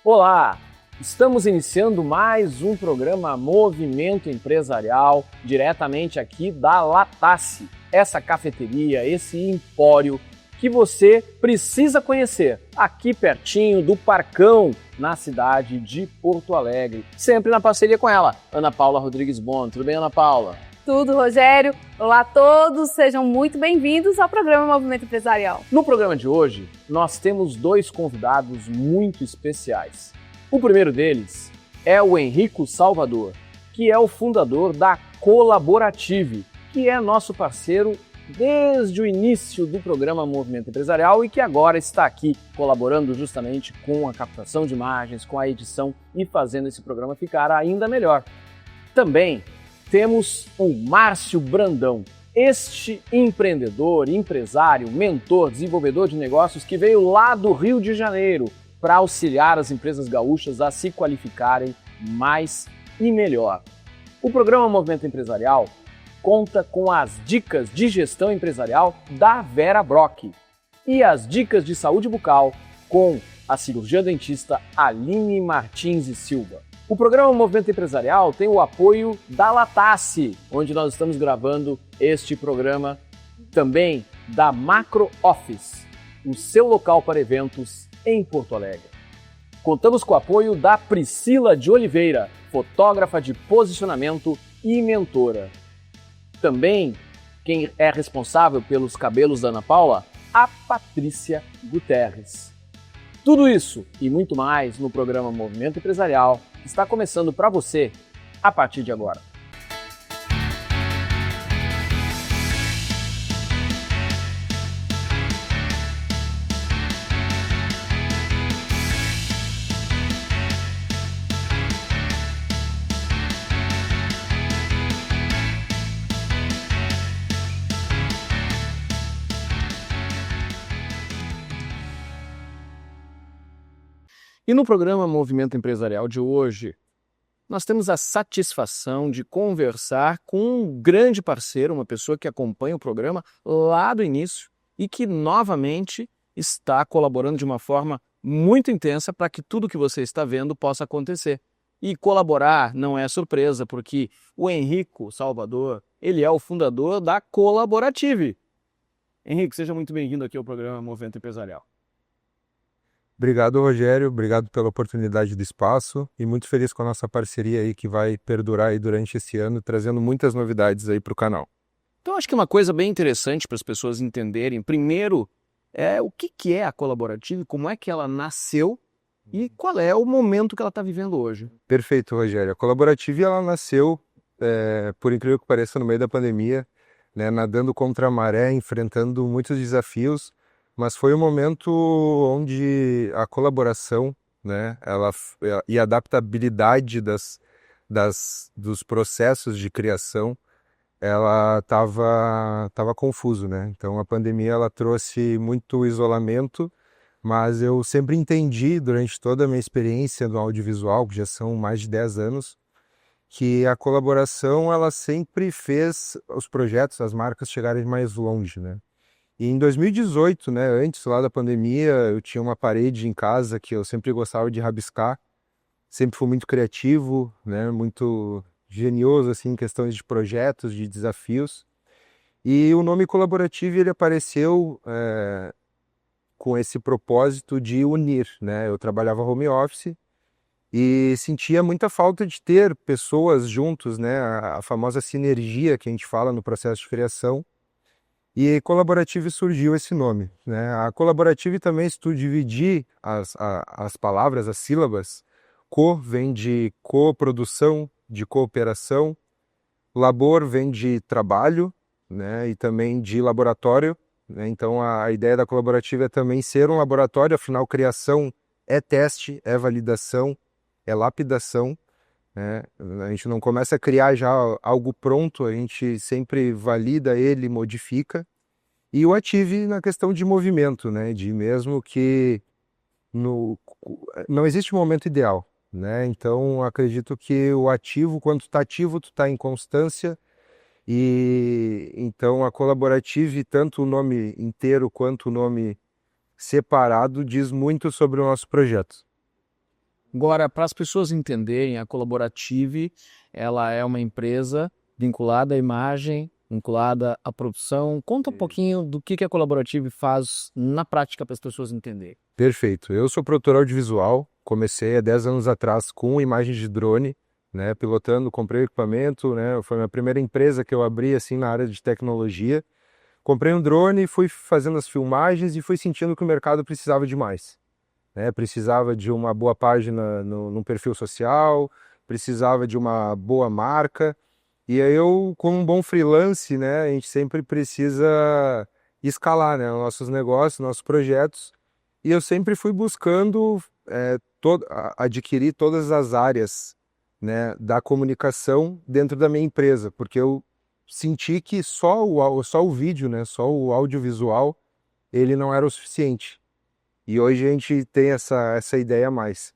Olá! Estamos iniciando mais um programa Movimento Empresarial, diretamente aqui da Latace, essa cafeteria, esse empório que você precisa conhecer, aqui pertinho do Parcão, na cidade de Porto Alegre, sempre na parceria com ela, Ana Paula Rodrigues Bon. Tudo bem, Ana Paula? Tudo, Rogério. Olá a todos, sejam muito bem-vindos ao programa Movimento Empresarial. No programa de hoje, nós temos dois convidados muito especiais. O primeiro deles é o Henrico Salvador, que é o fundador da Colaborative, que é nosso parceiro desde o início do programa Movimento Empresarial e que agora está aqui colaborando justamente com a captação de imagens, com a edição e fazendo esse programa ficar ainda melhor. Também temos o Márcio Brandão, este empreendedor, empresário, mentor, desenvolvedor de negócios que veio lá do Rio de Janeiro para auxiliar as empresas gaúchas a se qualificarem mais e melhor. O programa Movimento Empresarial conta com as dicas de gestão empresarial da Vera Brock e as dicas de saúde bucal com a cirurgiã dentista Aline Martins e Silva. O programa Movimento Empresarial tem o apoio da Latace, onde nós estamos gravando este programa, também da Macro Office, o seu local para eventos em Porto Alegre. Contamos com o apoio da Priscila de Oliveira, fotógrafa de posicionamento e mentora. Também, quem é responsável pelos cabelos da Ana Paula, a Patrícia Guterres. Tudo isso e muito mais no programa Movimento Empresarial, que está começando para você a partir de agora. E no programa Movimento Empresarial de hoje, nós temos a satisfação de conversar com um grande parceiro, uma pessoa que acompanha o programa lá do início e que novamente está colaborando de uma forma muito intensa para que tudo que você está vendo possa acontecer. E colaborar não é surpresa, porque o Henrico Salvador, ele é o fundador da Colaborative. Henrico, seja muito bem-vindo aqui ao programa Movimento Empresarial. Obrigado, Rogério. Obrigado pela oportunidade do espaço e muito feliz com a nossa parceria aí que vai perdurar aí durante esse ano, trazendo muitas novidades aí para o canal. Então, acho que uma coisa bem interessante para as pessoas entenderem, primeiro, é o que é a Colaborative, como é que ela nasceu e qual é o momento que ela está vivendo hoje. Perfeito, Rogério. A Colaborative, ela nasceu, por incrível que pareça, no meio da pandemia, né, nadando contra a maré, enfrentando muitos desafios, mas foi um momento onde a colaboração, né, e a adaptabilidade dos processos de criação, ela estava confuso, né? Então a pandemia ela trouxe muito isolamento, mas eu sempre entendi durante toda a minha experiência no audiovisual, que já são mais de 10 anos, que a colaboração ela sempre fez os projetos, as marcas chegarem mais longe, né? E em 2018, né, antes lá da pandemia, eu tinha uma parede em casa que eu sempre gostava de rabiscar, sempre fui muito criativo, né, muito genioso assim, em questões de projetos, de desafios. E o nome Colaborative ele apareceu com esse propósito de unir, né? Eu trabalhava home office e sentia muita falta de ter pessoas juntos, né? A famosa sinergia que a gente fala no processo de criação. E Colaborative surgiu esse nome, né? A Colaborative também, se tu dividir as palavras, as sílabas, co vem de coprodução, de cooperação, labor vem de trabalho, né? E também de laboratório, né? Então a ideia da Colaborative é também ser um laboratório, afinal criação é teste, é validação, é lapidação, né? A gente não começa a criar já algo pronto, a gente sempre valida ele, modifica. E o Ative na questão de movimento, né? De mesmo que não existe um momento ideal, né? Então acredito que o ativo, quando tu está ativo, tu está em constância. E então a Colaborative, tanto o nome inteiro quanto o nome separado, diz muito sobre o nosso projeto. Agora, para as pessoas entenderem, a Colaborative, ela é uma empresa vinculada à imagem, vinculada à produção. Conta um pouquinho do que a Colaborative faz na prática para as pessoas entenderem. Perfeito. Eu sou produtor audiovisual, comecei há 10 anos atrás com imagens de drone, né, pilotando, comprei o equipamento, né, foi a minha primeira empresa que eu abri assim na área de tecnologia. Comprei um drone, fui fazendo as filmagens e fui sentindo que o mercado precisava de mais, né? Precisava de uma boa página no perfil social, precisava de uma boa marca. E aí eu, como um bom freelance, né, a gente sempre precisa escalar, né, os nossos negócios, nossos projetos. E eu sempre fui buscando adquirir todas as áreas, né, da comunicação dentro da minha empresa, porque eu senti que só o vídeo, né, só o audiovisual, ele não era o suficiente. E hoje a gente tem essa ideia a mais.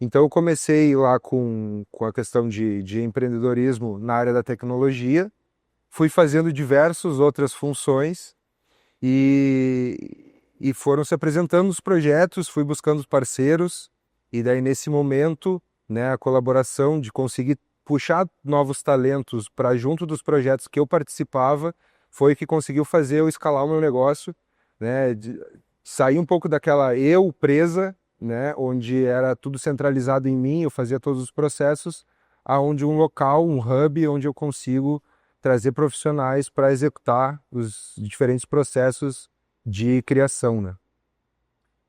Então eu comecei lá com a questão de empreendedorismo na área da tecnologia, fui fazendo diversas outras funções e foram se apresentando os projetos, fui buscando os parceiros e daí nesse momento, né, a colaboração de conseguir puxar novos talentos para junto dos projetos que eu participava foi que conseguiu fazer eu escalar o meu negócio, né, sair um pouco daquela eu presa, né, onde era tudo centralizado em mim, eu fazia todos os processos, aonde um local, um hub, onde eu consigo trazer profissionais para executar os diferentes processos de criação, né?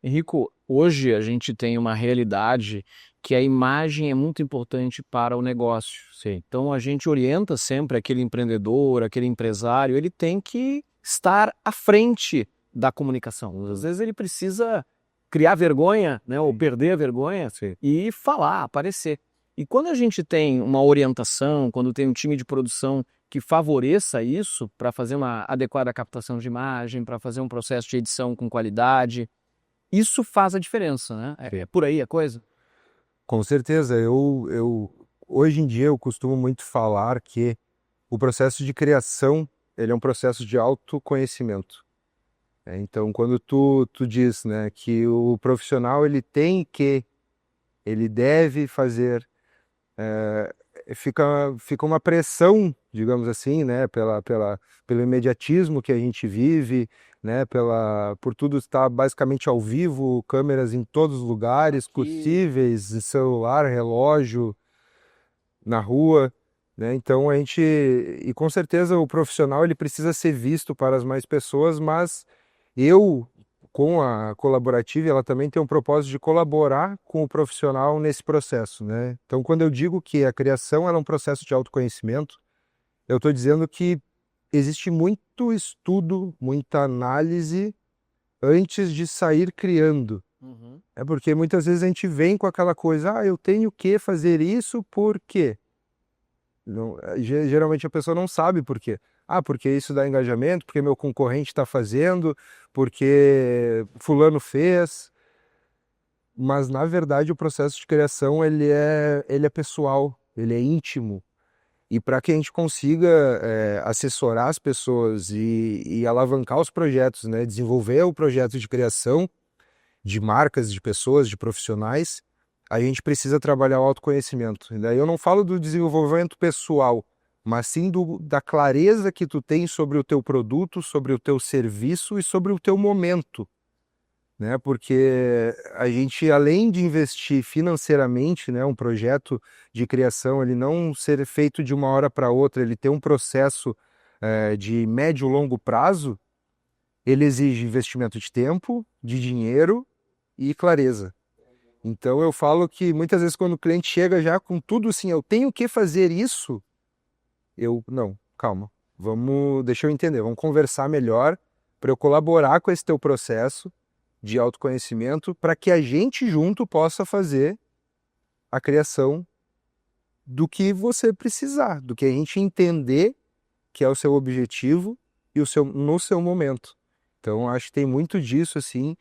Henrico, hoje a gente tem uma realidade que a imagem é muito importante para o negócio. Sim. Então a gente orienta sempre aquele empreendedor, aquele empresário, ele tem que estar à frente da comunicação. Às vezes ele precisa criar vergonha, né, ou perder a vergonha. Sim. E falar, aparecer. E quando a gente tem uma orientação, quando tem um time de produção que favoreça isso para fazer uma adequada captação de imagem, para fazer um processo de edição com qualidade, isso faz a diferença, né? É por aí a coisa? Com certeza. Hoje em dia eu costumo muito falar que o processo de criação, ele é um processo de autoconhecimento. Então, quando tu diz, né, que o profissional ele deve fazer, fica uma pressão, digamos assim, né, pelo imediatismo que a gente vive, né, por tudo estar basicamente ao vivo, câmeras em todos os lugares possíveis, celular, relógio, na rua, né? Então e com certeza o profissional ele precisa ser visto para as mais pessoas, mas com a Colaborative, ela também tem um propósito de colaborar com o profissional nesse processo, né? Então, quando eu digo que a criação ela é um processo de autoconhecimento, eu estou dizendo que existe muito estudo, muita análise antes de sair criando. Uhum. É porque muitas vezes a gente vem com aquela coisa, eu tenho que fazer isso por quê? Não, geralmente a pessoa não sabe por quê. Porque isso dá engajamento, porque meu concorrente está fazendo, porque fulano fez. Mas, na verdade, o processo de criação ele é pessoal, ele é íntimo. E para que a gente consiga assessorar as pessoas e alavancar os projetos, né, desenvolver o projeto de criação de marcas, de pessoas, de profissionais, a gente precisa trabalhar o autoconhecimento. E daí eu não falo do desenvolvimento pessoal, mas sim da clareza que tu tem sobre o teu produto, sobre o teu serviço e sobre o teu momento, né? Porque a gente, além de investir financeiramente, né, um projeto de criação, ele não ser feito de uma hora para outra, ele tem um processo de médio e longo prazo, ele exige investimento de tempo, de dinheiro e clareza. Então eu falo que muitas vezes quando o cliente chega já com tudo assim, eu tenho que fazer isso, não, calma, deixa eu entender, vamos conversar melhor para eu colaborar com esse teu processo de autoconhecimento para que a gente junto possa fazer a criação do que você precisar, do que a gente entender que é o seu objetivo e no seu momento. Então acho que tem muito disso assim.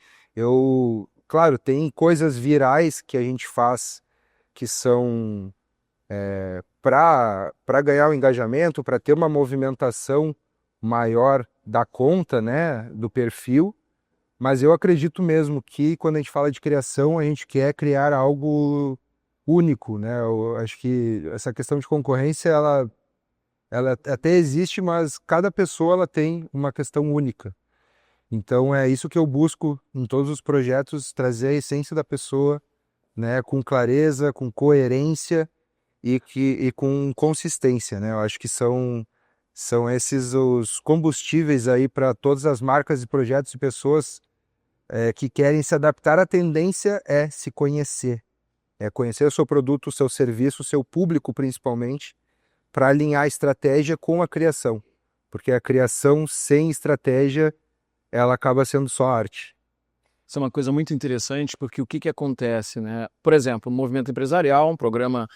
Claro, tem coisas virais que a gente faz que são para ganhar o engajamento, para ter uma movimentação maior da conta, né, do perfil, mas eu acredito mesmo que quando a gente fala de criação, a gente quer criar algo único, né? Eu acho que essa questão de concorrência, ela até existe, mas cada pessoa ela tem uma questão única. Então é isso que eu busco em todos os projetos, trazer a essência da pessoa, né? Com clareza, com coerência e com consistência, né? Eu acho que são esses os combustíveis aí para todas as marcas e projetos e pessoas que querem se adaptar. A tendência é se conhecer, é conhecer o seu produto, o seu serviço, o seu público principalmente, para alinhar a estratégia com a criação, porque a criação sem estratégia, ela acaba sendo só arte. Isso é uma coisa muito interessante, porque o que acontece, né? Por exemplo, o Movimento Empresarial, um programa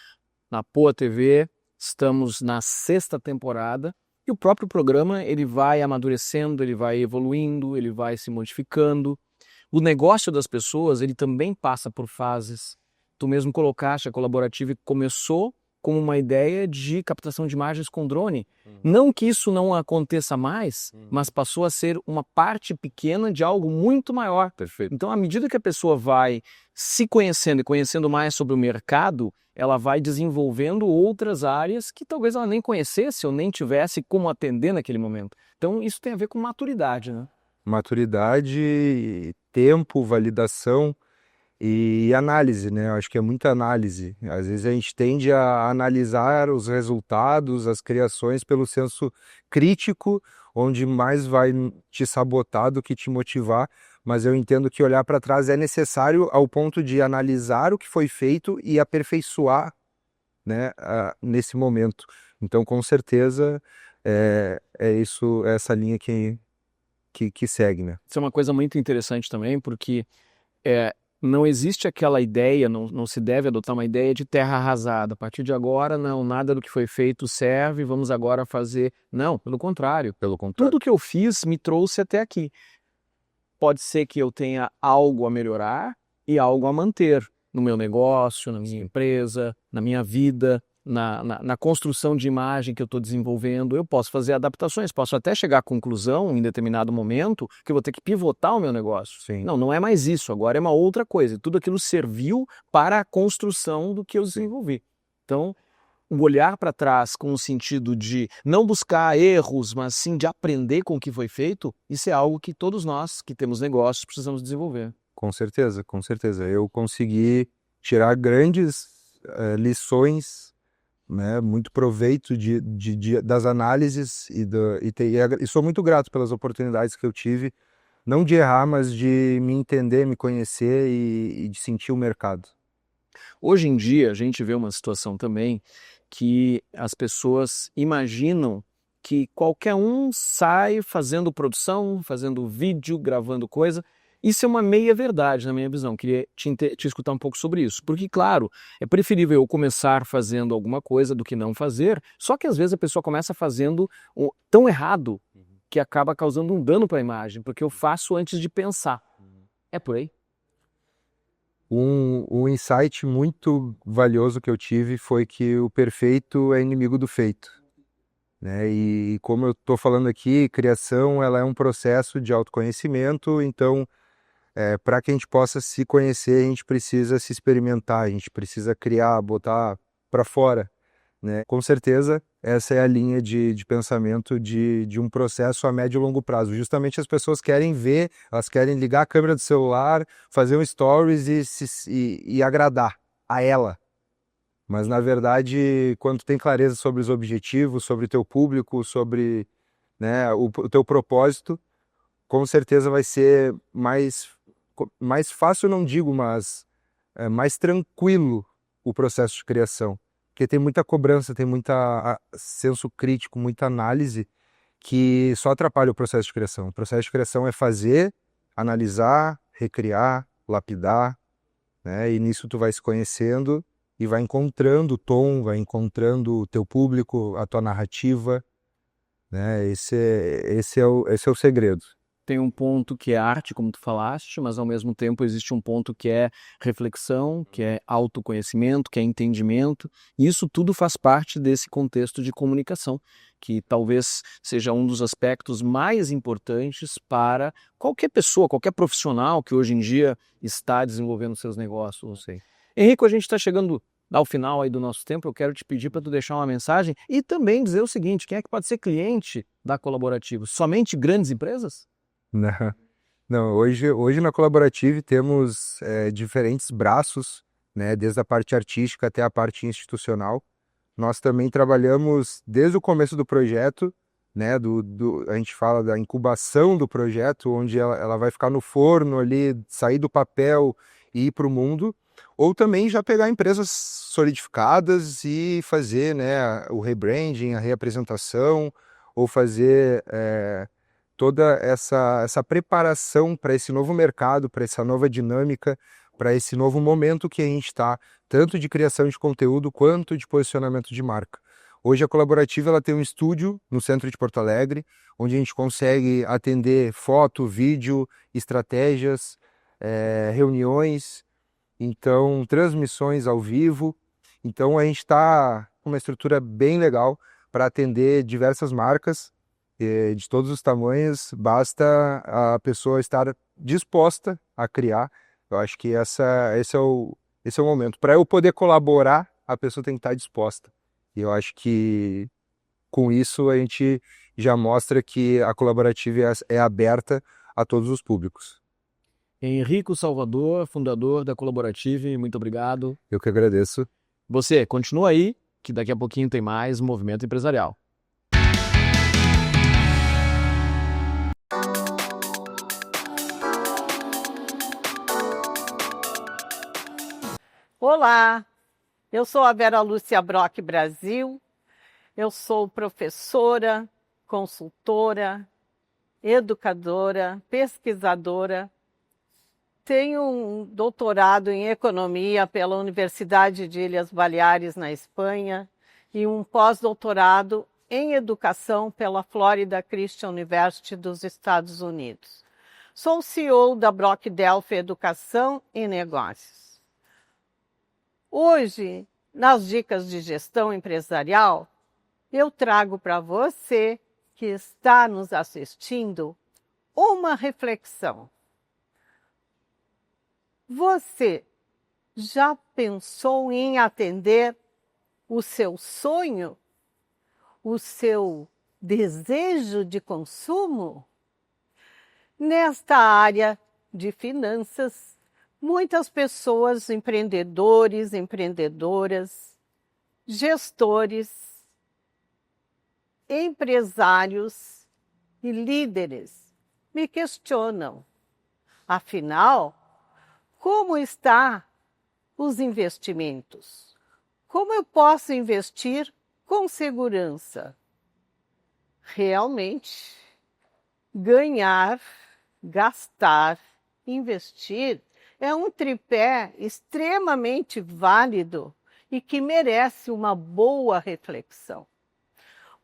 na Poa TV, estamos na 6ª temporada, e o próprio programa ele vai amadurecendo, ele vai evoluindo, ele vai se modificando. O negócio das pessoas, ele também passa por fases. Tu mesmo colocaste, a Colaborative começou como uma ideia de captação de imagens com drone. Não que isso não aconteça mais, mas passou a ser uma parte pequena de algo muito maior. Perfeito. Então, à medida que a pessoa vai se conhecendo e conhecendo mais sobre o mercado, ela vai desenvolvendo outras áreas que talvez ela nem conhecesse ou nem tivesse como atender naquele momento. Então, isso tem a ver com maturidade, né? Maturidade, tempo, validação e análise, né? Eu acho que é muita análise. Às vezes a gente tende a analisar os resultados, as criações pelo senso crítico, onde mais vai te sabotar do que te motivar, mas eu entendo que olhar para trás é necessário ao ponto de analisar o que foi feito e aperfeiçoar, né, nesse momento. Então, com certeza, é isso, é essa linha que segue, né? Isso é uma coisa muito interessante também, porque não existe aquela ideia, não se deve adotar uma ideia de terra arrasada. A partir de agora, não, nada do que foi feito serve, vamos agora fazer... Não, pelo contrário. Tudo que eu fiz me trouxe até aqui. Pode ser que eu tenha algo a melhorar e algo a manter no meu negócio, na minha empresa, na minha vida, na construção de imagem que eu estou desenvolvendo. Eu posso fazer adaptações, posso até chegar à conclusão em determinado momento que eu vou ter que pivotar o meu negócio. Sim. Não é mais isso, agora é uma outra coisa. Tudo aquilo serviu para a construção do que eu desenvolvi. Então, o olhar para trás com o sentido de não buscar erros, mas sim de aprender com o que foi feito, isso é algo que todos nós que temos negócios precisamos desenvolver. Com certeza, com certeza. Eu consegui tirar grandes lições, né, muito proveito das análises e sou muito grato pelas oportunidades que eu tive, não de errar, mas de me entender, me conhecer e de sentir o mercado. Hoje em dia a gente vê uma situação também que as pessoas imaginam que qualquer um sai fazendo produção, fazendo vídeo, gravando coisa. Isso é uma meia-verdade na minha visão. Queria te escutar um pouco sobre isso. Porque, claro, é preferível eu começar fazendo alguma coisa do que não fazer, só que às vezes a pessoa começa fazendo tão errado que acaba causando um dano para a imagem, porque eu faço antes de pensar. É por aí? Um insight muito valioso que eu tive foi que o perfeito é inimigo do feito, né? E como eu estou falando aqui, criação ela é um processo de autoconhecimento, então para que a gente possa se conhecer, a gente precisa se experimentar, a gente precisa criar, botar para fora, né? Com certeza, essa é a linha de pensamento de um processo a médio e longo prazo. Justamente as pessoas querem ver, elas querem ligar a câmera do celular, fazer um stories e agradar a ela. Mas, na verdade, quando tu tem clareza sobre os objetivos, sobre o teu público, sobre, né, o teu propósito, com certeza vai ser mais fácil, não digo, mas mais tranquilo o processo de criação. Porque tem muita cobrança, tem muita senso crítico, muita análise que só atrapalha o processo de criação. O processo de criação é fazer, analisar, recriar, lapidar, né? E nisso tu vai se conhecendo e vai encontrando o tom, vai encontrando o teu público, a tua narrativa, né? Esse é o segredo. Tem um ponto que é arte, como tu falaste, mas ao mesmo tempo existe um ponto que é reflexão, que é autoconhecimento, que é entendimento. E isso tudo faz parte desse contexto de comunicação, que talvez seja um dos aspectos mais importantes para qualquer pessoa, qualquer profissional que hoje em dia está desenvolvendo seus negócios. Não sei. Henrico, a gente está chegando Ao final aí do nosso tempo, eu quero te pedir para tu deixar uma mensagem e também dizer o seguinte: quem é que pode ser cliente da Colaborativa? Somente grandes empresas? Não, não, hoje na Colaborative temos diferentes braços, né, desde a parte artística até a parte institucional. Nós também trabalhamos desde o começo do projeto, né, a gente fala da incubação do projeto, onde ela vai ficar no forno ali, sair do papel e ir para o mundo, ou também já pegar empresas solidificadas e fazer, né, o rebranding, a reapresentação, ou fazer toda essa preparação para esse novo mercado, para essa nova dinâmica, para esse novo momento que a gente está, tanto de criação de conteúdo quanto de posicionamento de marca. Hoje a Colaborativa ela tem um estúdio no centro de Porto Alegre, onde a gente consegue atender foto, vídeo, estratégias, reuniões, então transmissões ao vivo. Então a gente está com uma estrutura bem legal para atender diversas marcas de todos os tamanhos, basta a pessoa estar disposta a criar. Eu acho que esse é o momento. Para eu poder colaborar, a pessoa tem que estar disposta. E eu acho que com isso a gente já mostra que a Colaborativa é aberta a todos os públicos. Henrico Salvador, fundador da Colaborativa, muito obrigado. Eu que agradeço. Você, continua aí, que daqui a pouquinho tem mais Movimento Empresarial. Olá, eu sou a Vera Lúcia Brock Brasil, eu sou professora, consultora, educadora, pesquisadora, tenho um doutorado em economia pela Universidade de Ilhas Baleares, na Espanha, e um pós-doutorado em educação pela Florida Christian University dos Estados Unidos. Sou CEO da Brock Delphi Educação e Negócios. Hoje, nas dicas de gestão empresarial, eu trago para você que está nos assistindo uma reflexão. Você já pensou em atender o seu sonho, o seu desejo de consumo? Nesta área de finanças, muitas pessoas, empreendedores, empreendedoras, gestores, empresários e líderes me questionam. Afinal, como estão os investimentos? Como eu posso investir com segurança? Realmente, ganhar, gastar, investir é um tripé extremamente válido e que merece uma boa reflexão.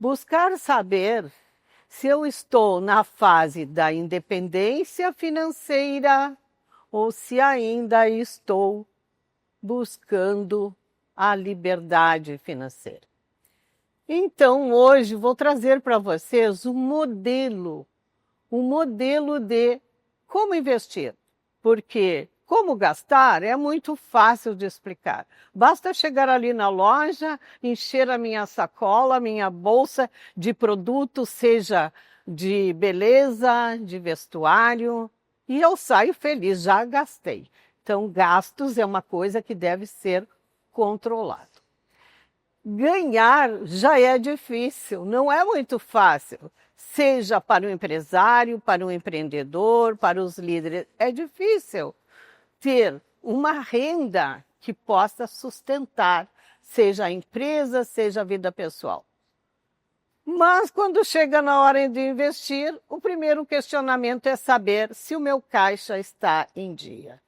Buscar saber se eu estou na fase da independência financeira ou se ainda estou buscando a liberdade financeira. Então, hoje vou trazer para vocês um modelo de como investir, porque como gastar é muito fácil de explicar. Basta chegar ali na loja, encher a minha sacola, a minha bolsa de produtos, seja de beleza, de vestuário, e eu saio feliz, já gastei. Então, gastos é uma coisa que deve ser controlado. Ganhar já é difícil, não é muito fácil. Seja para o empresário, para o empreendedor, para os líderes, é difícil ter uma renda que possa sustentar, seja a empresa, seja a vida pessoal. Mas quando chega na hora de investir, o primeiro questionamento é saber se o meu caixa está em dia.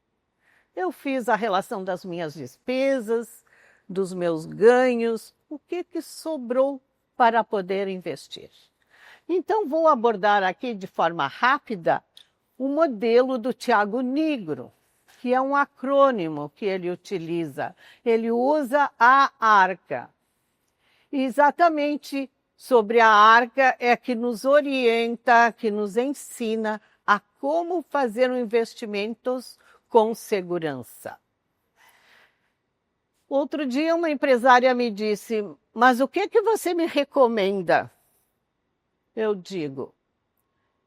Eu fiz a relação das minhas despesas, dos meus ganhos, o que sobrou para poder investir. Então vou abordar aqui de forma rápida o modelo do Thiago Nigro, que é um acrônimo que ele utiliza. Ele usa a ARCA. E exatamente sobre a ARCA é que nos orienta, que nos ensina a como fazer investimentos com segurança. Outro dia uma empresária me disse, mas o que é que você me recomenda? Eu digo,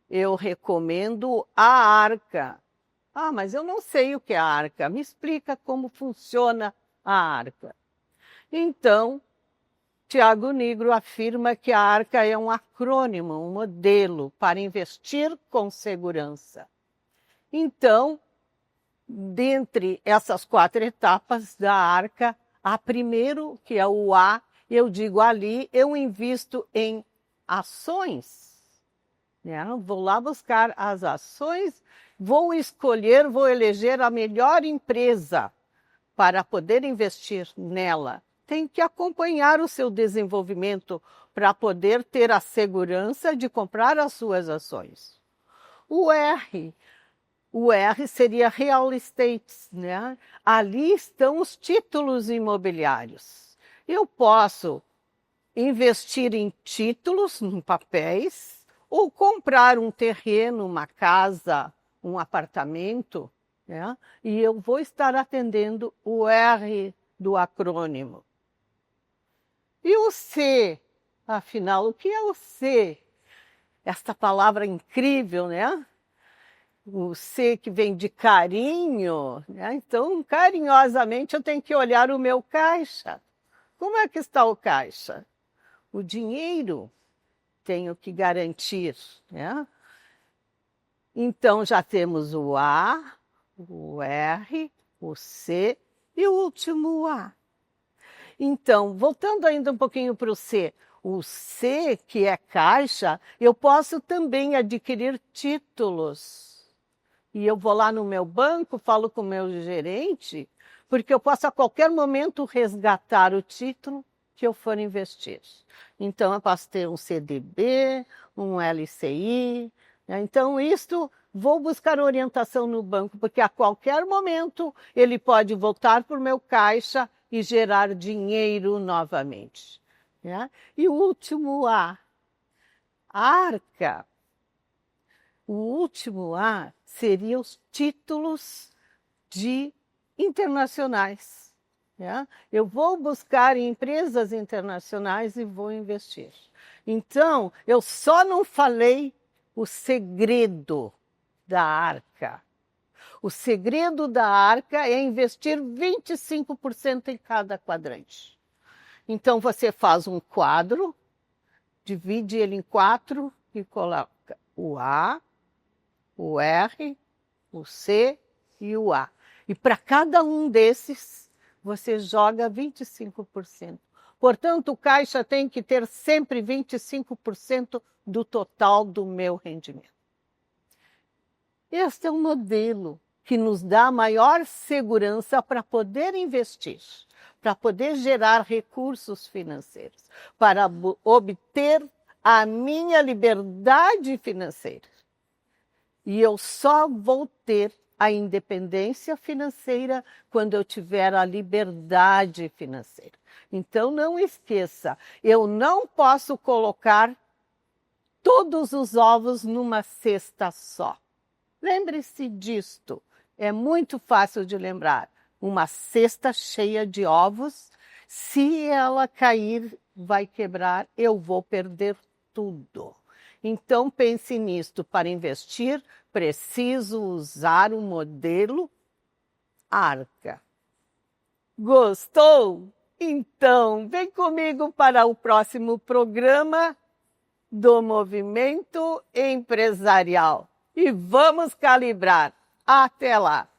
eu recomendo a Arca. Ah, mas eu não sei o que é a Arca. Me explica como funciona a Arca. Então, Tiago Nigro afirma que a Arca é um acrônimo, um modelo para investir com segurança. Então, dentre essas 4 etapas da Arca, a primeiro, que é o A, eu digo ali, eu invisto em ações. Né? Vou lá buscar as ações, vou eleger a melhor empresa para poder investir nela. Tem que acompanhar o seu desenvolvimento para poder ter a segurança de comprar as suas ações. O R seria real estate, né? Ali estão os títulos imobiliários. Eu posso investir em títulos, em papéis, ou comprar um terreno, uma casa, um apartamento, né? E eu vou estar atendendo o R do acrônimo. E o C? Afinal, o que é o C? Esta palavra incrível, né? O C que vem de carinho, né? Então, carinhosamente, eu tenho que olhar o meu caixa. Como é que está o caixa? O dinheiro tenho que garantir, né? Então, já temos o A, o R, o C e o último A. Então, voltando ainda um pouquinho para o C, que é caixa, eu posso também adquirir títulos. E eu vou lá no meu banco, falo com o meu gerente, porque eu posso a qualquer momento resgatar o título que eu for investir. Então, eu posso ter um CDB, um LCI. Né? Então, isto, vou buscar orientação no banco, porque a qualquer momento ele pode voltar para o meu caixa e gerar dinheiro novamente. Né? E o último A, Arca. O último A seriam os títulos internacionais. Né? Eu vou buscar em empresas internacionais e vou investir. Então, eu só não falei o segredo da Arca. O segredo da Arca é investir 25% em cada quadrante. Então, você faz um quadro, divide ele em 4 e coloca o A, o R, o C e o A. E para cada um desses, você joga 25%. Portanto, o caixa tem que ter sempre 25% do total do meu rendimento. Este é um modelo que nos dá maior segurança para poder investir, para poder gerar recursos financeiros, para obter a minha liberdade financeira. E eu só vou ter a independência financeira quando eu tiver a liberdade financeira. Então, não esqueça, eu não posso colocar todos os ovos numa cesta só. Lembre-se disto, é muito fácil de lembrar. Uma cesta cheia de ovos, se ela cair, vai quebrar, eu vou perder tudo. Então, pense nisto, para investir, preciso usar o modelo Arca. Gostou? Então, vem comigo para o próximo programa do Movimento Empresarial. E vamos calibrar. Até lá!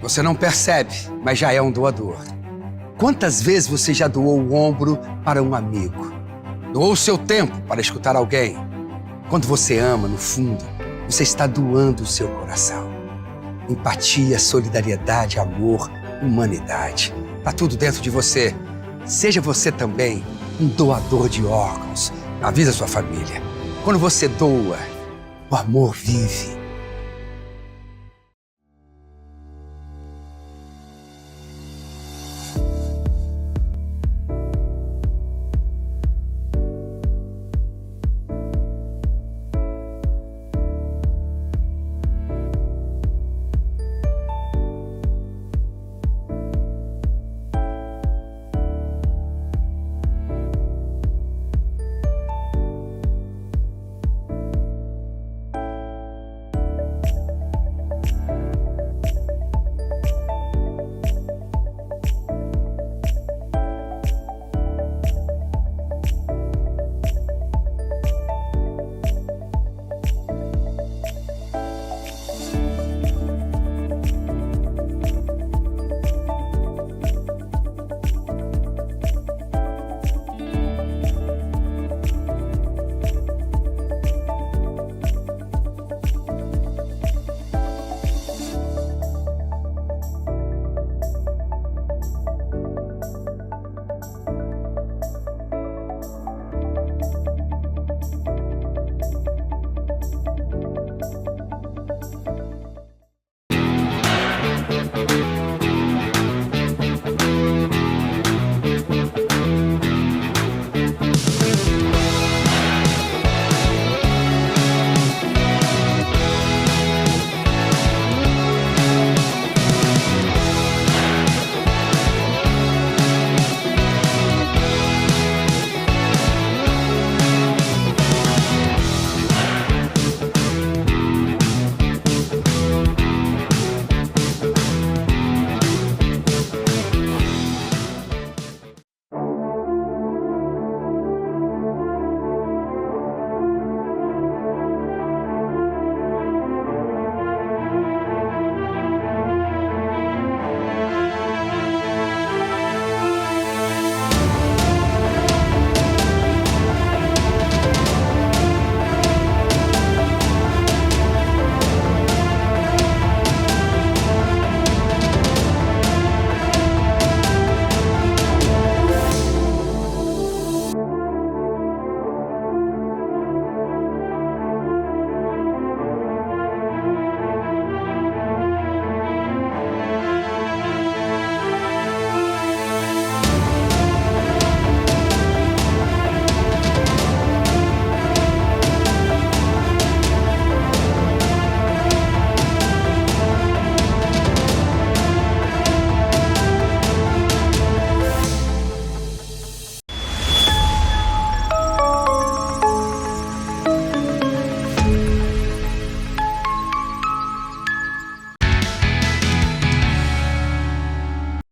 Você não percebe, mas já é um doador. Quantas vezes você já doou o ombro para um amigo? Doou o seu tempo para escutar alguém? Quando você ama, no fundo, você está doando o seu coração. Empatia, solidariedade, amor, humanidade. Tá tudo dentro de você. Seja você também um doador de órgãos. Avisa sua família. Quando você doa, o amor vive.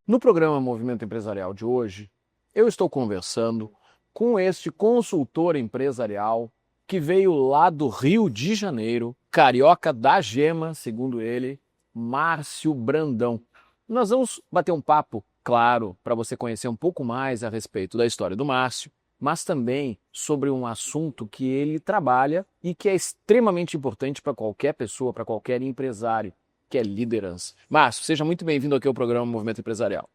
No programa Movimento Empresarial de hoje, eu estou conversando com este consultor empresarial que veio lá do Rio de Janeiro, carioca da gema, segundo ele, Márcio Brandão. Nós vamos bater um papo, claro, para você conhecer um pouco mais a respeito da história do Márcio, mas também sobre um assunto que ele trabalha e que é extremamente importante para qualquer pessoa, para qualquer empresário, que é liderança. Márcio, seja muito bem-vindo aqui ao programa Movimento Empresarial.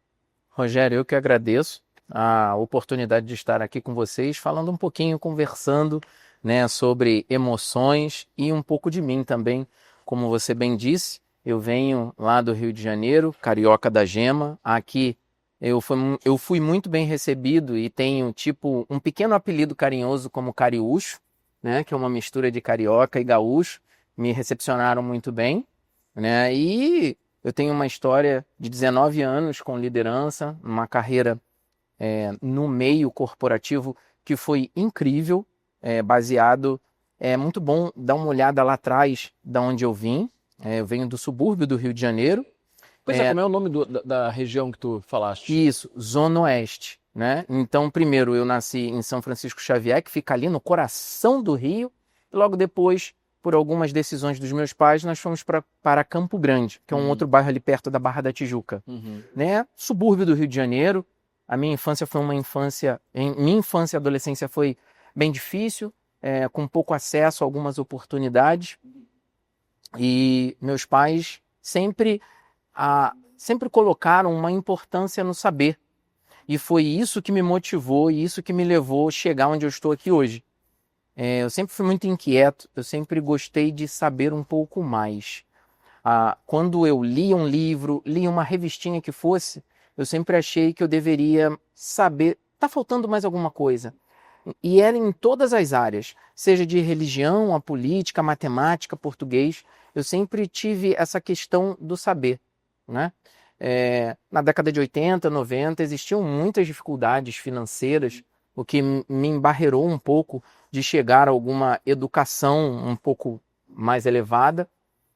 Rogério, eu que agradeço a oportunidade de estar aqui com vocês, falando um pouquinho, conversando, né, sobre emoções e um pouco de mim também. Como você bem disse, eu venho lá do Rio de Janeiro, carioca da gema. Aqui eu fui muito bem recebido e tenho tipo um pequeno apelido carinhoso como Cariúcho, né, que é uma mistura de carioca e gaúcho. Me recepcionaram muito bem, né, e eu tenho uma história de 19 anos com liderança, uma carreira no meio corporativo que foi incrível, baseado, muito bom dar uma olhada lá atrás de onde eu vim. Eu venho do subúrbio do Rio de Janeiro. Pois é, como é o nome da região que tu falaste? Isso, Zona Oeste, né? Então, primeiro eu nasci em São Francisco Xavier, que fica ali no coração do Rio, e logo depois por algumas decisões dos meus pais, nós fomos para Campo Grande, que é um outro bairro ali perto da Barra da Tijuca, né? Subúrbio do Rio de Janeiro. A minha infância foi minha infância e adolescência foi bem difícil, com pouco acesso a algumas oportunidades. E meus pais sempre colocaram uma importância no saber. E foi isso que me motivou e isso que me levou a chegar onde eu estou aqui hoje. Eu sempre fui muito inquieto, eu sempre gostei de saber um pouco mais. Quando eu lia um livro, lia uma revistinha que fosse, eu sempre achei que eu deveria saber, tá faltando mais alguma coisa. E era em todas as áreas, seja de religião, a política, a matemática, português, eu sempre tive essa questão do saber, né? Na década de 80, 90, existiam muitas dificuldades financeiras, o que me embarreirou um pouco de chegar a alguma educação um pouco mais elevada,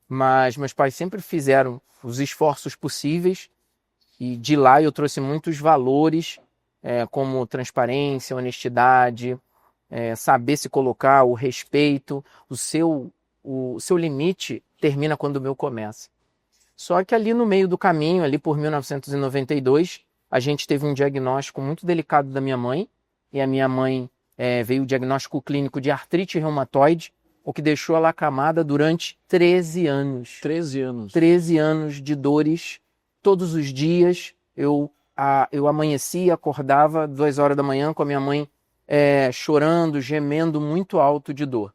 mas meus pais sempre fizeram os esforços possíveis e de lá eu trouxe muitos valores, como transparência, honestidade, saber se colocar, o respeito, o seu limite termina quando o meu começa. Só que ali no meio do caminho, ali por 1992, a gente teve um diagnóstico muito delicado da minha mãe, e a minha mãe veio o diagnóstico clínico de artrite reumatoide, o que deixou ela acamada durante 13 anos. 13 anos. 13 anos de dores, todos os dias. Eu amanhecia, acordava 2 horas da manhã com a minha mãe chorando, gemendo muito alto de dor.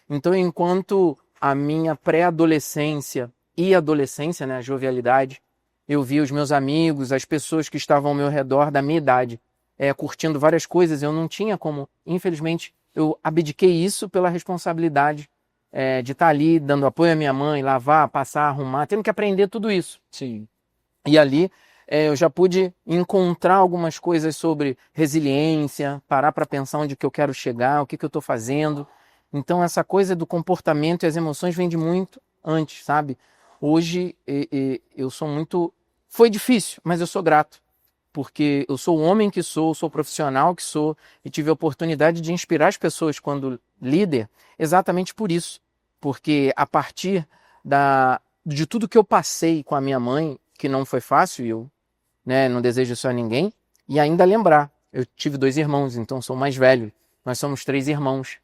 Então, enquanto a minha pré-adolescência e adolescência, né, a jovialidade, eu via os meus amigos, as pessoas que estavam ao meu redor da minha idade, curtindo várias coisas, eu não tinha como, infelizmente, eu abdiquei isso pela responsabilidade de estar ali dando apoio à minha mãe, lavar, passar, arrumar, tendo que aprender tudo isso. Sim. E ali eu já pude encontrar algumas coisas sobre resiliência, parar para pensar onde que eu quero chegar, o que eu estou fazendo. Então essa coisa do comportamento e as emoções vem de muito antes, sabe? Hoje eu sou muito... Foi difícil, mas eu sou grato. Porque eu sou o homem que sou o profissional que sou, e tive a oportunidade de inspirar as pessoas quando líder, exatamente por isso. Porque a partir de tudo que eu passei com a minha mãe, que não foi fácil, e eu não desejo isso a ninguém, e ainda lembrar, eu tive 2 irmãos, então sou mais velho, nós somos 3 irmãos,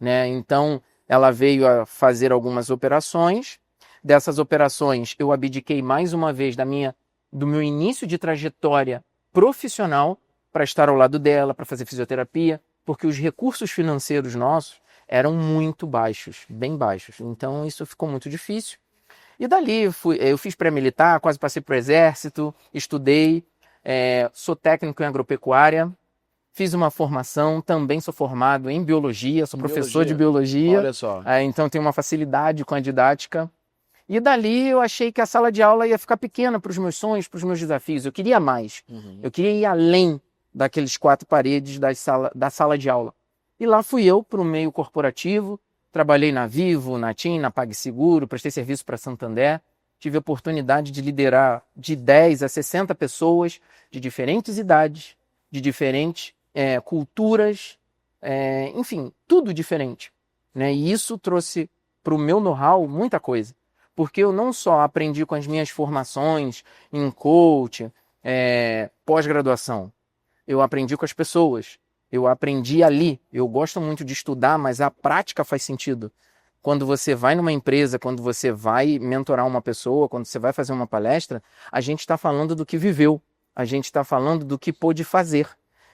né? Então ela veio a fazer algumas operações, dessas operações eu abdiquei mais uma vez do meu início de trajetória profissional para estar ao lado dela, para fazer fisioterapia, porque os recursos financeiros nossos eram muito baixos, bem baixos. Então isso ficou muito difícil. E dali eu fiz pré-militar, quase passei para o exército, estudei, sou técnico em agropecuária, fiz uma formação, também sou formado em biologia, sou professor de biologia. Olha só. Então tenho uma facilidade com a didática. E dali eu achei que a sala de aula ia ficar pequena para os meus sonhos, para os meus desafios. Eu queria mais. Eu queria ir além daqueles 4 paredes da sala de aula. E lá fui eu para o meio corporativo. Trabalhei na Vivo, na TIM, na PagSeguro, prestei serviço para Santander. Tive a oportunidade de liderar de 10 a 60 pessoas de diferentes idades, de diferentes culturas, enfim, tudo diferente, né? E isso trouxe para o meu know-how muita coisa. Porque eu não só aprendi com as minhas formações em coaching, pós-graduação, eu aprendi com as pessoas, eu aprendi ali. Eu gosto muito de estudar, mas a prática faz sentido. Quando você vai numa empresa, quando você vai mentorar uma pessoa, quando você vai fazer uma palestra, a gente está falando do que viveu, a gente está falando do que pôde fazer.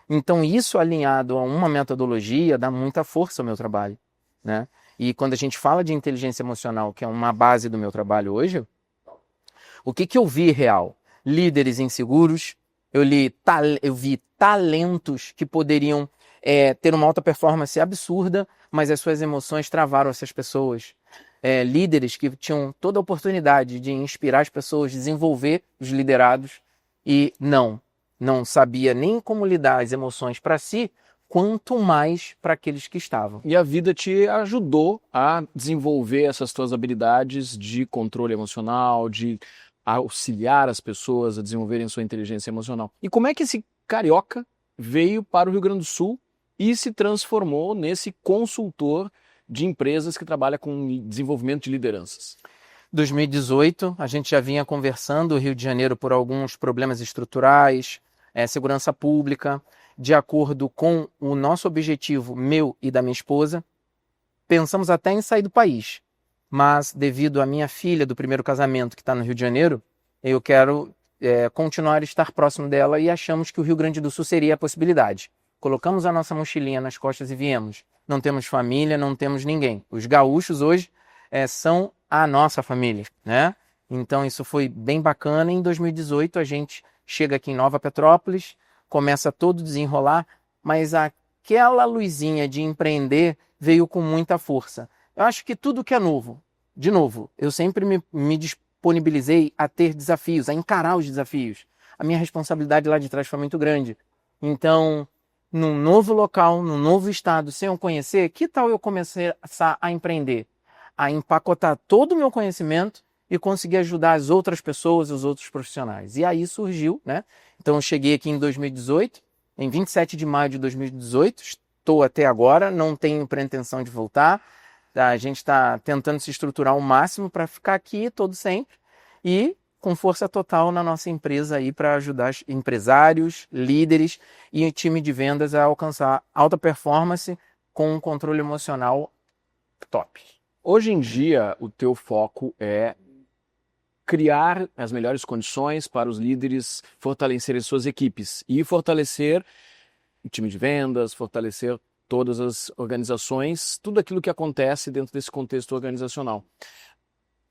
Então isso alinhado a uma metodologia dá muita força ao meu trabalho, né? E quando a gente fala de inteligência emocional, que é uma base do meu trabalho hoje, o que eu vi real? Líderes inseguros, eu vi talentos que poderiam ter uma alta performance absurda, mas as suas emoções travaram essas pessoas. Líderes que tinham toda a oportunidade de inspirar as pessoas, desenvolver os liderados e não sabia nem como lidar as emoções para si, quanto mais para aqueles que estavam. E a vida te ajudou a desenvolver essas tuas habilidades de controle emocional, de auxiliar as pessoas a desenvolverem sua inteligência emocional. E como é que esse carioca veio para o Rio Grande do Sul e se transformou nesse consultor de empresas que trabalham com desenvolvimento de lideranças? 2018, a gente já vinha conversando o Rio de Janeiro por alguns problemas estruturais, segurança pública, de acordo com o nosso objetivo, meu e da minha esposa. Pensamos até em sair do país, mas devido à minha filha do primeiro casamento que está no Rio de Janeiro, eu quero continuar a estar próximo dela e achamos que o Rio Grande do Sul seria a possibilidade. Colocamos a nossa mochilinha nas costas e viemos. Não temos família, não temos ninguém. Os gaúchos hoje são a nossa família, né? Então isso foi bem bacana. Em 2018 a gente chega aqui em Nova Petrópolis, começa todo desenrolar, mas aquela luzinha de empreender veio com muita força. Eu acho que tudo que é novo, de novo, eu sempre me disponibilizei a ter desafios, a encarar os desafios. A minha responsabilidade lá de trás foi muito grande. Então, num novo local, num novo estado, sem eu conhecer, que tal eu começar a empreender? A empacotar todo o meu conhecimento e conseguir ajudar as outras pessoas, os outros profissionais. E aí surgiu, né? Então eu cheguei aqui em 2018, em 27 de maio de 2018, estou até agora, não tenho pretensão de voltar. A gente está tentando se estruturar ao máximo para ficar aqui todo sempre e com força total na nossa empresa aí para ajudar empresários, líderes e time de vendas a alcançar alta performance com um controle emocional top. Hoje em dia, o teu foco é criar as melhores condições para os líderes fortalecerem suas equipes e fortalecer o time de vendas, fortalecer todas as organizações, tudo aquilo que acontece dentro desse contexto organizacional.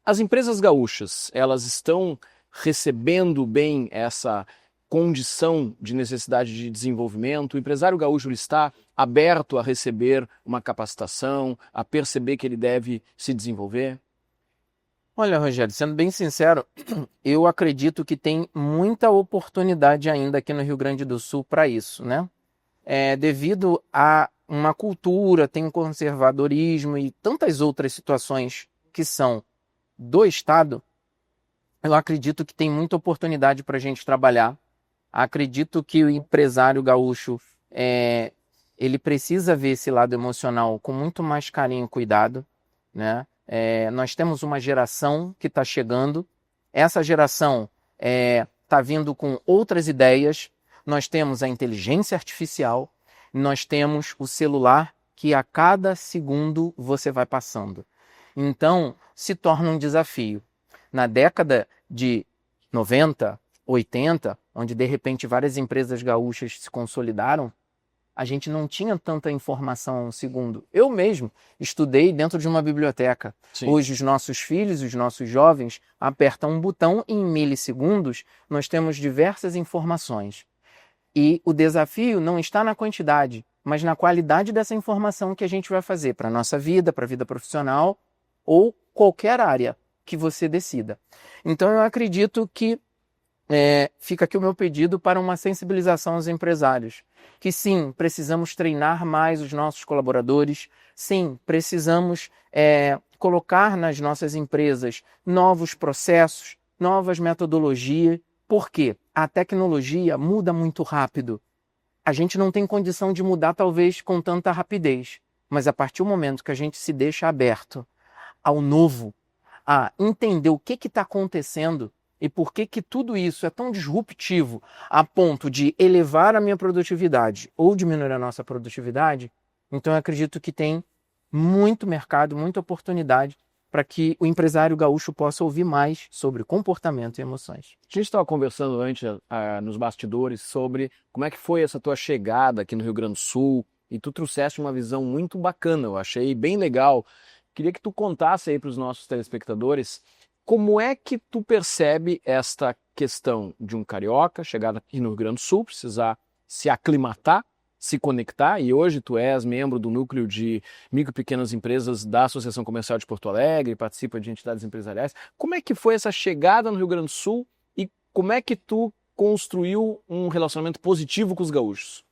As empresas gaúchas, elas estão recebendo bem essa condição de necessidade de desenvolvimento? O empresário gaúcho está aberto a receber uma capacitação, a perceber que ele deve se desenvolver? Olha, Rogério, sendo bem sincero, eu acredito que tem muita oportunidade ainda aqui no Rio Grande do Sul para isso, né? Devido a uma cultura, tem um conservadorismo e tantas outras situações que são do Estado, eu acredito que tem muita oportunidade para a gente trabalhar. Acredito que o empresário gaúcho, ele precisa ver esse lado emocional com muito mais carinho e cuidado, né? Nós temos uma geração que está chegando, essa geração está vindo com outras ideias, nós temos a inteligência artificial, nós temos o celular que a cada segundo você vai passando. Então, se torna um desafio. Na década de 90, 80, onde de repente várias empresas gaúchas se consolidaram, a gente não tinha tanta informação a um segundo. Eu mesmo estudei dentro de uma biblioteca. Sim. Hoje os nossos filhos, os nossos jovens, apertam um botão e em milissegundos nós temos diversas informações. E o desafio não está na quantidade, mas na qualidade dessa informação que a gente vai fazer para a nossa vida, para a vida profissional ou qualquer área que você decida. Então eu acredito que fica aqui o meu pedido para uma sensibilização aos empresários. Que sim, precisamos treinar mais os nossos colaboradores, sim, precisamos colocar nas nossas empresas novos processos, novas metodologias. Por quê? A tecnologia muda muito rápido. A gente não tem condição de mudar talvez com tanta rapidez, mas a partir do momento que a gente se deixa aberto ao novo, a entender o que está acontecendo e por que tudo isso é tão disruptivo a ponto de elevar a minha produtividade ou diminuir a nossa produtividade, então eu acredito que tem muito mercado, muita oportunidade para que o empresário gaúcho possa ouvir mais sobre comportamento e emoções. A gente estava conversando antes nos bastidores sobre como é que foi essa tua chegada aqui no Rio Grande do Sul e tu trouxeste uma visão muito bacana, eu achei bem legal. Queria que tu contasse aí para os nossos telespectadores como é que tu percebe esta questão de um carioca chegar aqui no Rio Grande do Sul, precisar se aclimatar, se conectar, e hoje tu és membro do núcleo de micro e pequenas empresas da Associação Comercial de Porto Alegre, participa de entidades empresariais. Como é que foi essa chegada no Rio Grande do Sul e como é que tu construiu um relacionamento positivo com os gaúchos?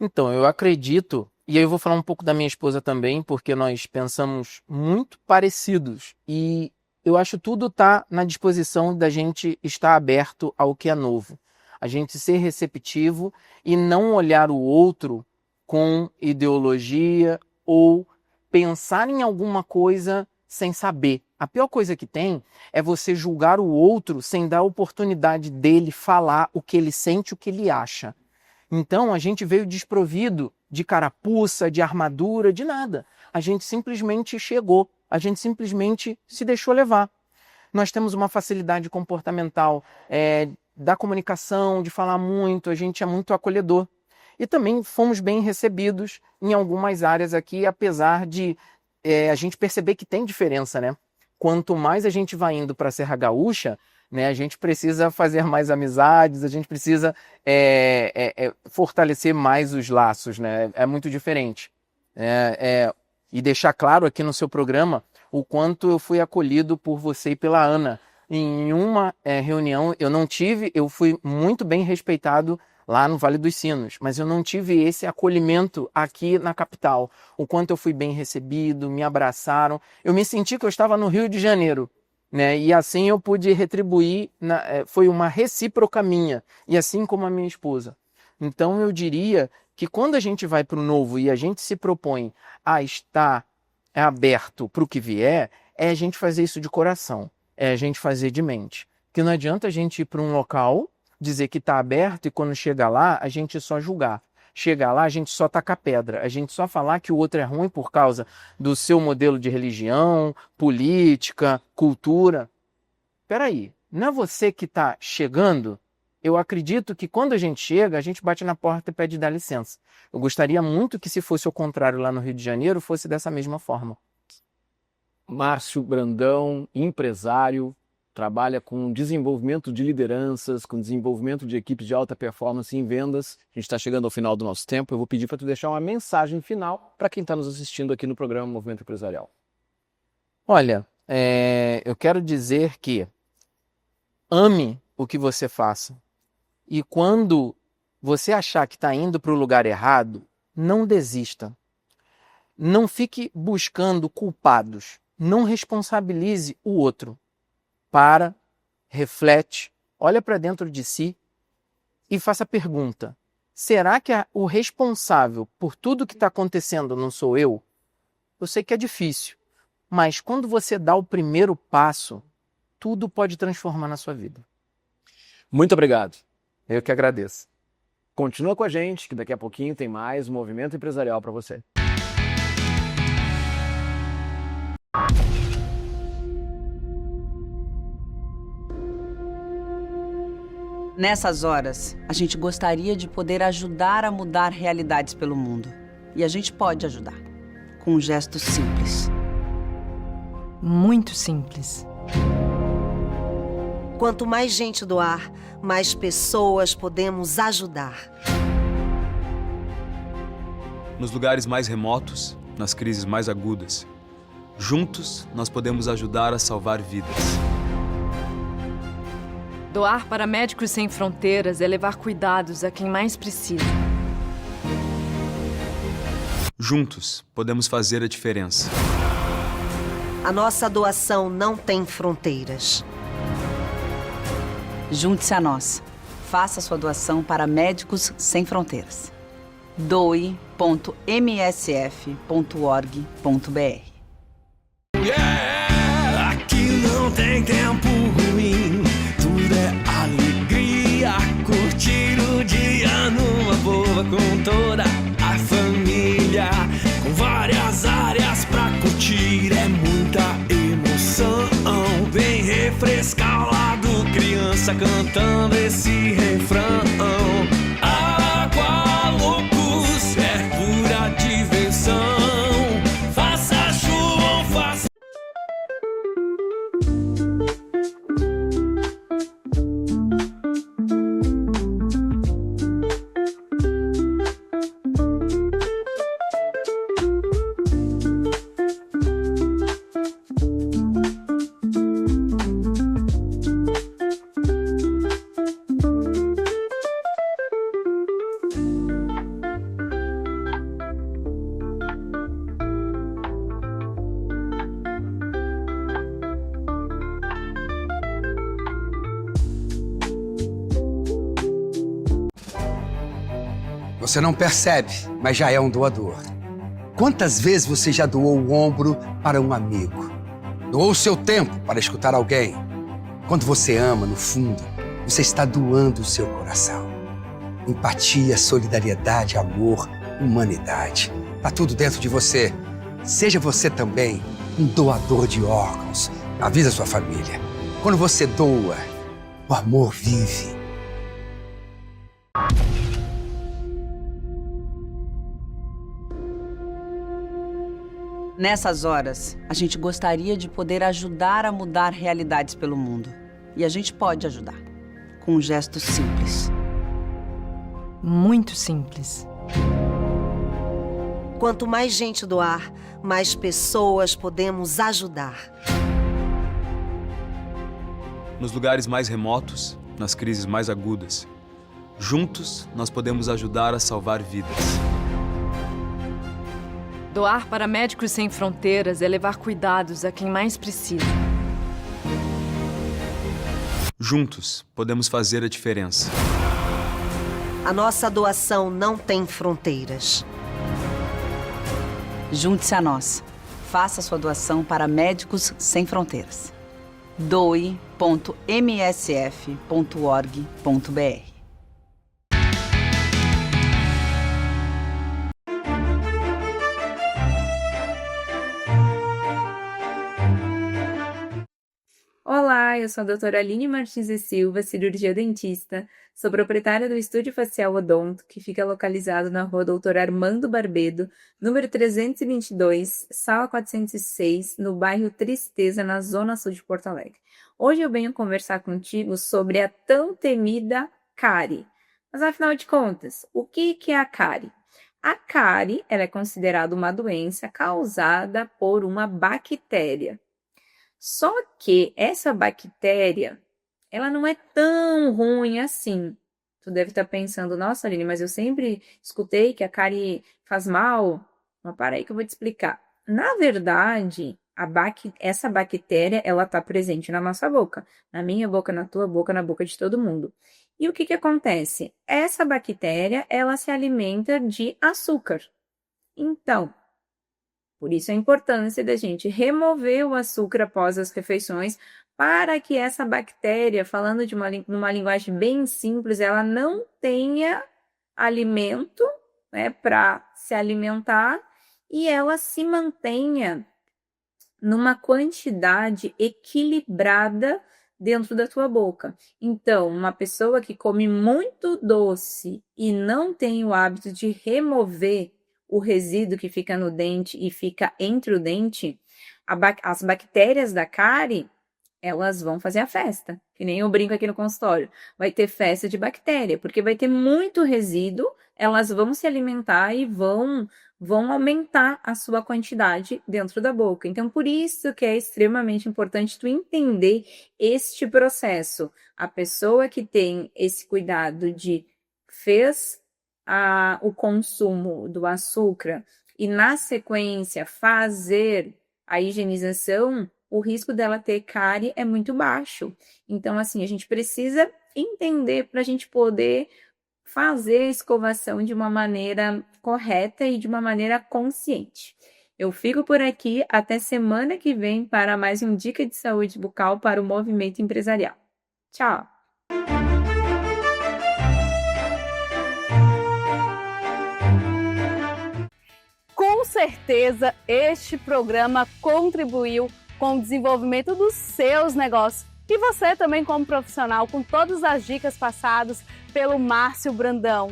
Então, eu acredito, e aí eu vou falar um pouco da minha esposa também, porque nós pensamos muito parecidos e eu acho que tudo está na disposição da gente estar aberto ao que é novo. A gente ser receptivo e não olhar o outro com ideologia ou pensar em alguma coisa sem saber. A pior coisa que tem é você julgar o outro sem dar a oportunidade dele falar o que ele sente, o que ele acha. Então a gente veio desprovido de carapuça, de armadura, de nada. A gente simplesmente chegou, a gente simplesmente se deixou levar. Nós temos uma facilidade comportamental da comunicação, de falar muito, a gente é muito acolhedor. E também fomos bem recebidos em algumas áreas aqui, apesar de a gente perceber que tem diferença, né? Quanto mais a gente vai indo para a Serra Gaúcha, né, a gente precisa fazer mais amizades, a gente precisa fortalecer mais os laços, né? É muito diferente. E deixar claro aqui no seu programa o quanto eu fui acolhido por você e pela Ana. Em uma reunião eu fui muito bem respeitado lá no Vale dos Sinos, mas eu não tive esse acolhimento aqui na capital. O quanto eu fui bem recebido, me abraçaram. Eu me senti que eu estava no Rio de Janeiro, né? E assim eu pude retribuir, foi uma recíproca minha, e assim como a minha esposa. Então eu diria que quando a gente vai para o novo e a gente se propõe a estar aberto para o que vier, é a gente fazer isso de coração, é a gente fazer de mente. Porque não adianta a gente ir para um local, dizer que está aberto e quando chega lá, a gente só julgar. Chegar lá, a gente só tacar pedra. A gente só falar que o outro é ruim por causa do seu modelo de religião, política, cultura. Peraí, não é você que está chegando? Eu acredito que quando a gente chega, a gente bate na porta e pede dar licença. Eu gostaria muito que, se fosse o contrário lá no Rio de Janeiro, fosse dessa mesma forma. Márcio Brandão, empresário, trabalha com desenvolvimento de lideranças, com desenvolvimento de equipes de alta performance em vendas. A gente está chegando ao final do nosso tempo. Eu vou pedir para tu deixar uma mensagem final para quem está nos assistindo aqui no programa Movimento Empresarial. Olha, eu quero dizer que ame o que você faça. E quando você achar que está indo para o lugar errado, não desista. Não fique buscando culpados. Não responsabilize o outro. Para, reflete, olha para dentro de si e faça a pergunta: será que o responsável por tudo que está acontecendo não sou eu? Eu sei que é difícil, mas quando você dá o primeiro passo, tudo pode transformar na sua vida. Muito obrigado. Eu que agradeço. Continua com a gente, que daqui a pouquinho tem mais Movimento Empresarial para você. Nessas horas, a gente gostaria de poder ajudar a mudar realidades pelo mundo. E a gente pode ajudar, com um gesto simples. Muito simples. Quanto mais gente doar, mais pessoas podemos ajudar. Nos lugares mais remotos, nas crises mais agudas, juntos nós podemos ajudar a salvar vidas. Doar para Médicos Sem Fronteiras é levar cuidados a quem mais precisa. Juntos podemos fazer a diferença. A nossa doação não tem fronteiras. Junte-se a nós. Faça sua doação para Médicos Sem Fronteiras. doe.msf.org.br. Aqui não tem tempo ruim, tudo é alegria. Curtir o dia numa boa com toda a família, com várias áreas pra curtir, é muita emoção. Vem refrescar o lado, criança cantando esse refrão. Aqualocos é pura diversão. Faça chuva ou faça... Você não percebe, mas já é um doador. Quantas vezes você já doou o ombro para um amigo? Doou o seu tempo para escutar alguém? Quando você ama, no fundo, você está doando o seu coração. Empatia, solidariedade, amor, humanidade. Tá tudo dentro de você. Seja você também um doador de órgãos. Avisa sua família. Quando você doa, o amor vive. Nessas horas, a gente gostaria de poder ajudar a mudar realidades pelo mundo. E a gente pode ajudar, com um gesto simples. Muito simples. Quanto mais gente doar, mais pessoas podemos ajudar. Nos lugares mais remotos, nas crises mais agudas, juntos nós podemos ajudar a salvar vidas. Doar para Médicos Sem Fronteiras é levar cuidados a quem mais precisa. Juntos podemos fazer a diferença. A nossa doação não tem fronteiras. Junte-se a nós. Faça sua doação para Médicos Sem Fronteiras. doe.msf.org.br. Olá, eu sou a doutora Aline Martins e Silva, cirurgia dentista, sou proprietária do Estúdio Facial Odonto, que fica localizado na rua Doutor Armando Barbedo, número 322, sala 406, no bairro Tristeza, na zona sul de Porto Alegre. Hoje eu venho conversar contigo sobre a tão temida cárie. Mas afinal de contas, o que é a cárie? A cárie ela é considerada uma doença causada por uma bactéria. Só que essa bactéria, ela não é tão ruim assim. Tu deve estar pensando, nossa, Aline, mas eu sempre escutei que a cárie faz mal. Mas para aí que eu vou te explicar. Na verdade, essa bactéria, ela está presente na nossa boca. Na minha boca, na tua boca, na boca de todo mundo. E o que acontece? Essa bactéria, ela se alimenta de açúcar. Então, por isso a importância da gente remover o açúcar após as refeições para que essa bactéria, falando de numa linguagem bem simples, ela não tenha alimento, né, para se alimentar e ela se mantenha numa quantidade equilibrada dentro da tua boca. Então, uma pessoa que come muito doce e não tem o hábito de remover o resíduo que fica no dente e fica entre o dente, as bactérias da cárie, elas vão fazer a festa, que nem eu brinco aqui no consultório. Vai ter festa de bactéria, porque vai ter muito resíduo, elas vão se alimentar e vão aumentar a sua quantidade dentro da boca. Então, por isso que é extremamente importante tu entender este processo. A pessoa que tem esse cuidado de o consumo do açúcar e, na sequência, fazer a higienização, o risco dela ter cárie é muito baixo. Então, assim, a gente precisa entender para a gente poder fazer a escovação de uma maneira correta e de uma maneira consciente. Eu fico por aqui até semana que vem para mais um Dica de Saúde Bucal para o Movimento Empresarial. Tchau! Com certeza, este programa contribuiu com o desenvolvimento dos seus negócios. E você também, como profissional, com todas as dicas passadas pelo Márcio Brandão.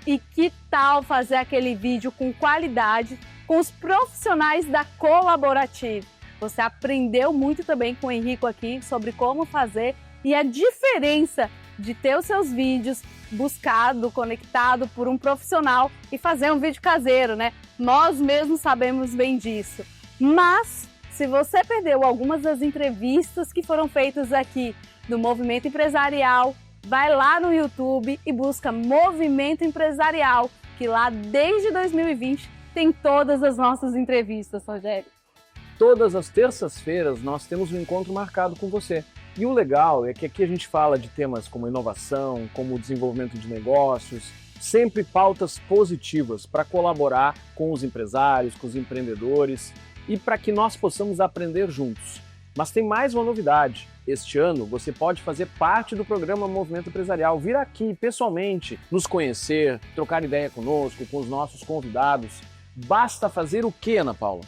E que tal fazer aquele vídeo com qualidade com os profissionais da Colaborative? Você aprendeu muito também com o Henrico aqui sobre como fazer e a diferença de ter os seus vídeos buscado, conectado por um profissional e fazer um vídeo caseiro, né? Nós mesmos sabemos bem disso. Mas, se você perdeu algumas das entrevistas que foram feitas aqui do Movimento Empresarial, vai lá no YouTube e busca Movimento Empresarial, que lá desde 2020 tem todas as nossas entrevistas, Rogério. Todas as terças-feiras nós temos um encontro marcado com você. E o legal é que aqui a gente fala de temas como inovação, como desenvolvimento de negócios, sempre pautas positivas para colaborar com os empresários, com os empreendedores e para que nós possamos aprender juntos. Mas tem mais uma novidade. Este ano você pode fazer parte do programa Movimento Empresarial, vir aqui pessoalmente, nos conhecer, trocar ideia conosco, com os nossos convidados. Basta fazer o quê, Ana Paula?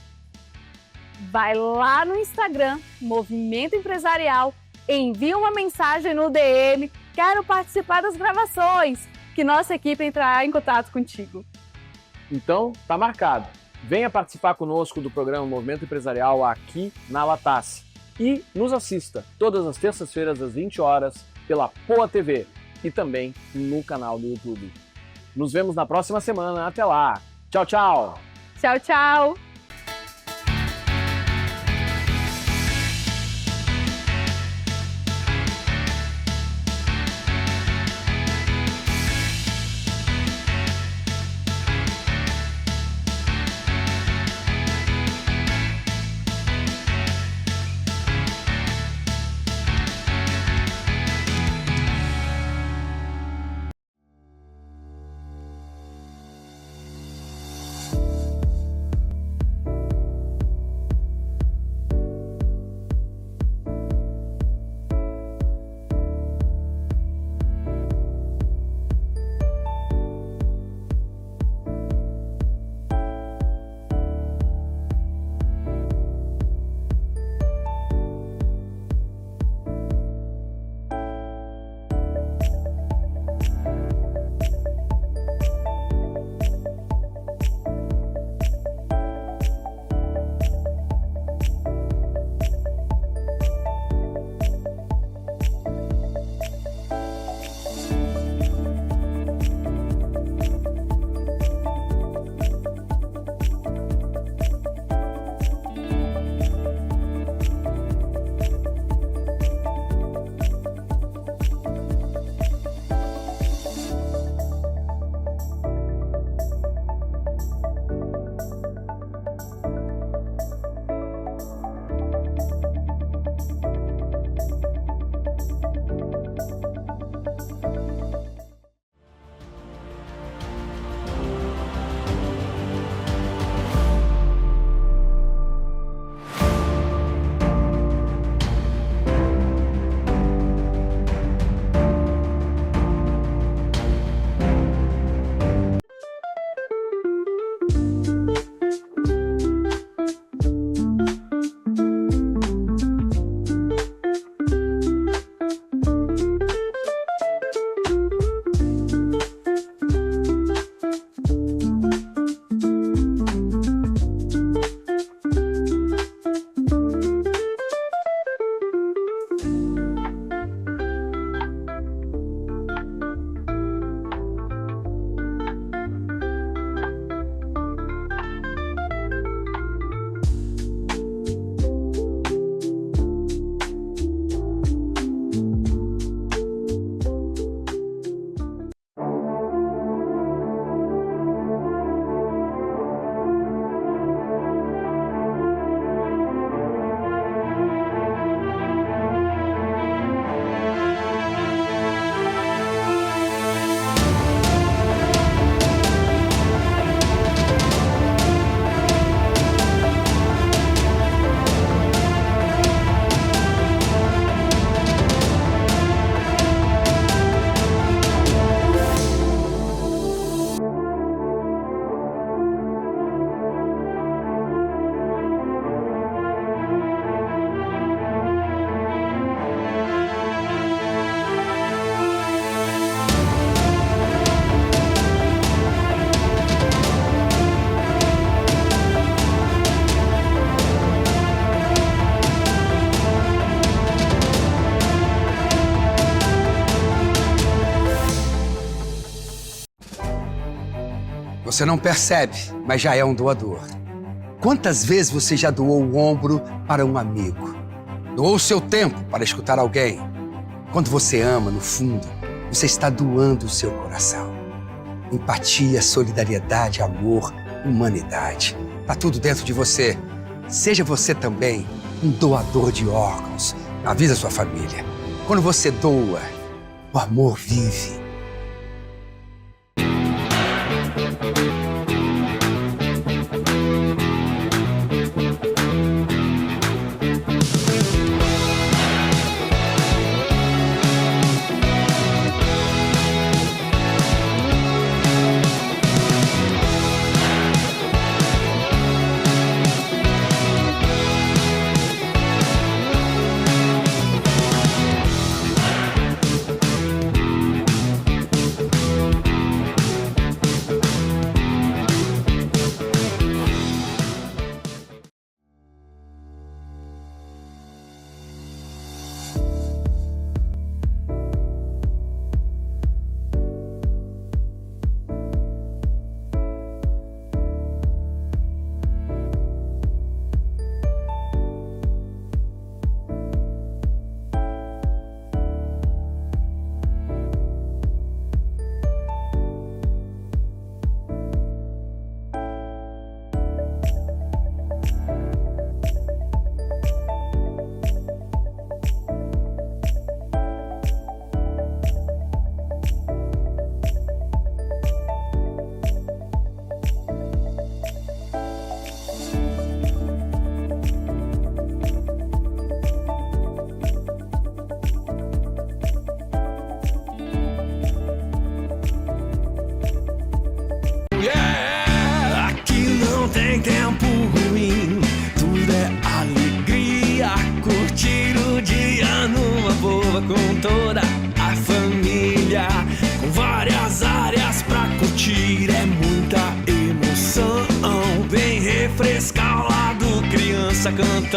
Vai lá no Instagram, Movimento Empresarial, envia uma mensagem no DM, quero participar das gravações, que nossa equipe entrará em contato contigo. Então, tá marcado. Venha participar conosco do programa Movimento Empresarial aqui na Latase. E nos assista todas as terças-feiras às 20 horas pela Poa TV e também no canal do YouTube. Nos vemos na próxima semana. Até lá. Tchau, tchau. Tchau, tchau. Você não percebe, mas já é um doador. Quantas vezes você já doou o ombro para um amigo? Doou o seu tempo para escutar alguém? Quando você ama, no fundo, você está doando o seu coração. Empatia, solidariedade, amor, humanidade. Tá tudo dentro de você. Seja você também um doador de órgãos. Avisa sua família. Quando você doa, o amor vive.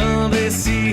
cantando esse